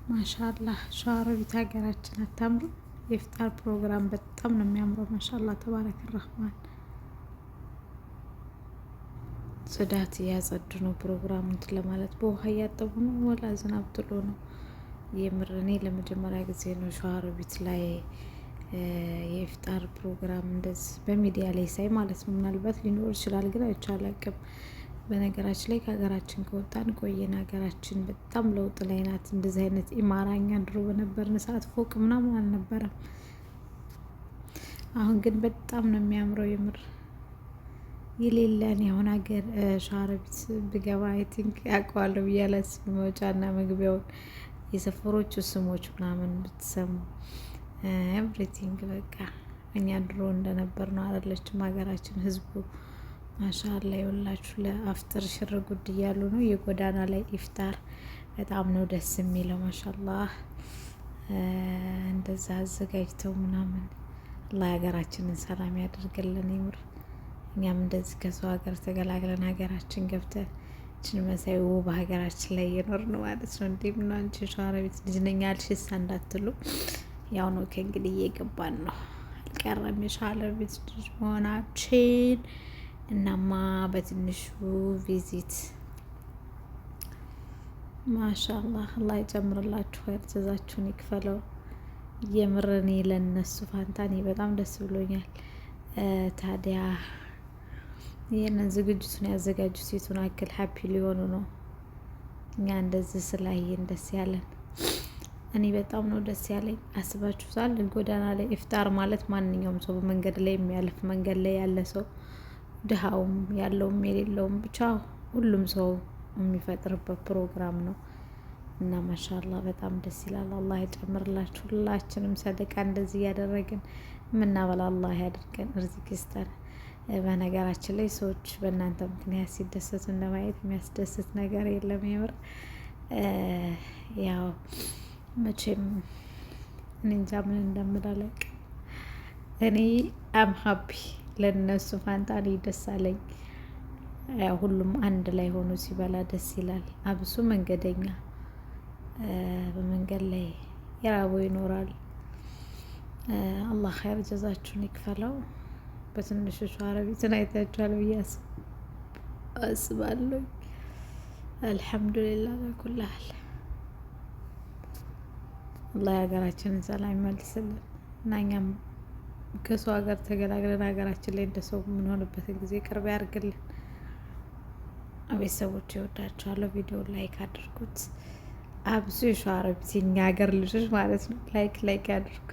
ማሻአላህ ሸዋሮቢት ሀገራችን አታምሩ? የኢፍጣር ፕሮግራም በጣም ነው የሚያምረው። ማሻአላህ ተባረከ ረህማን። ጽዳት እያጸዱ ነው። ፕሮግራም እንትን ለማለት በውሃ እያጠቡ ነው። ወላ ዝናብ ጥሎ ነው። የምር እኔ ለመጀመሪያ ጊዜ ነው ሸዋሮቢት ላይ የኢፍጣር ፕሮግራም እንደዚህ በሚዲያ ላይ ሳይ ማለት ነው። ምናልባት ሊኖር ይችላል ግን አይቼ አላቅም። በነገራችን ላይ ከሀገራችን ከወጣን ቆየን። ሀገራችን በጣም ለውጥ ላይ ናት። እንደዚህ አይነት ኢማራኛ ድሮ በነበርን ሰዓት ፎቅ ምናምን አልነበረም። አሁን ግን በጣም ነው የሚያምረው። የምር የሌለን የሆነ ሀገር ሸዋሮቢት ብገባ አይ ቲንክ ያውቀዋለሁ ብዬ አላስብም። መውጫና መግቢያውን የሰፈሮቹ ስሞች ምናምን ብትሰሙ ኤቭሪቲንግ በቃ እኛ ድሮ እንደነበር ነው አይደለችም ሀገራችን። ህዝቡ ማሻአላ ይወላችሁ ለአፍጥር ሽር ጉድ እያሉ ነው። የጎዳና ላይ ኢፍጣር በጣም ነው ደስ የሚለው። ማሻአላህ እንደዛ አዘጋጅተው ምናምን አላህ ሀገራችንን ሰላም ያደርግልን። ይምር እኛም እንደዚህ ከሰው ሀገር ተገላግለን ሀገራችን ገብተን ችን መሳይ ውብ ሀገራችን ላይ እየኖርን ማለት ነው። እንዴ ምን አንቺ ሸዋሮቢት ልጅ ነኝ አልሽሳ እንዳትሉ፣ ያው ነው ከእንግዲህ እየገባን ነው። አልቀረም የሸዋሮቢት ልጅ መሆናችን። እናማ በትንሹ ቪዚት ማሻአላህ አላህ ይጨምርላችሁ፣ ያርዘዛችሁን ይክፈለው። የምር እኔ ለነሱ ፋንታ እኔ በጣም ደስ ብሎኛል። ታዲያ ይህንን ዝግጅቱን ያዘጋጁት ሴቱን አክል ሀፒ ሊሆኑ ነው። እኛ እንደዚህ ስላየን ደስ ያለን። እኔ በጣም ነው ደስ ያለኝ። አስባችሁታል? ጎዳና ላይ ኢፍጣር ማለት ማንኛውም ሰው በመንገድ ላይ የሚያልፍ መንገድ ላይ ያለ ሰው ድሃውም ያለውም የሌለውም ብቻ ሁሉም ሰው የሚፈጥርበት ፕሮግራም ነው እና ማሻአላህ በጣም ደስ ይላል። አላህ ይጨምርላችሁ። ሁላችንም ሰደቃ እንደዚህ እያደረግን የምናበላ አላህ ያድርገን፣ እርዚቅ ይስጠን። በነገራችን ላይ ሰዎች በእናንተ ምክንያት ሲደሰቱ እንደማየት የሚያስደስት ነገር የለም። የምር ያው መቼም እኔ እንጃ ምን እንደምላላቅ። እኔ አም ሀፒ ለነሱ ፋንታ እኔ ደስ አለኝ። ያው ሁሉም አንድ ላይ ሆኖ ሲበላ ደስ ይላል። አብሶ መንገደኛ በመንገድ ላይ የራበው ይኖራል። አላህ ኸይር ጀዛችሁን ይክፈለው። በትንሹ ሸዋሮቢትን አይታችኋል ብዬ አስባለሁ። አልሐምዱሊላህ ለኩል ሀል። አላህ ሀገራችንን ሰላም ይመልስልን እና እኛም ከሰው ሀገር ተገላግለን ሀገራችን ላይ እንደ ሰው የምንሆንበትን ጊዜ ቅርብ ያድርግልን። ቤተሰቦች ይወዳችኋለሁ። ቪዲዮ ላይክ አድርጉት። አብዙ የሸዋሮቢት የኛ ሀገር ልጆች ማለት ነው ላይክ ያድርጉ።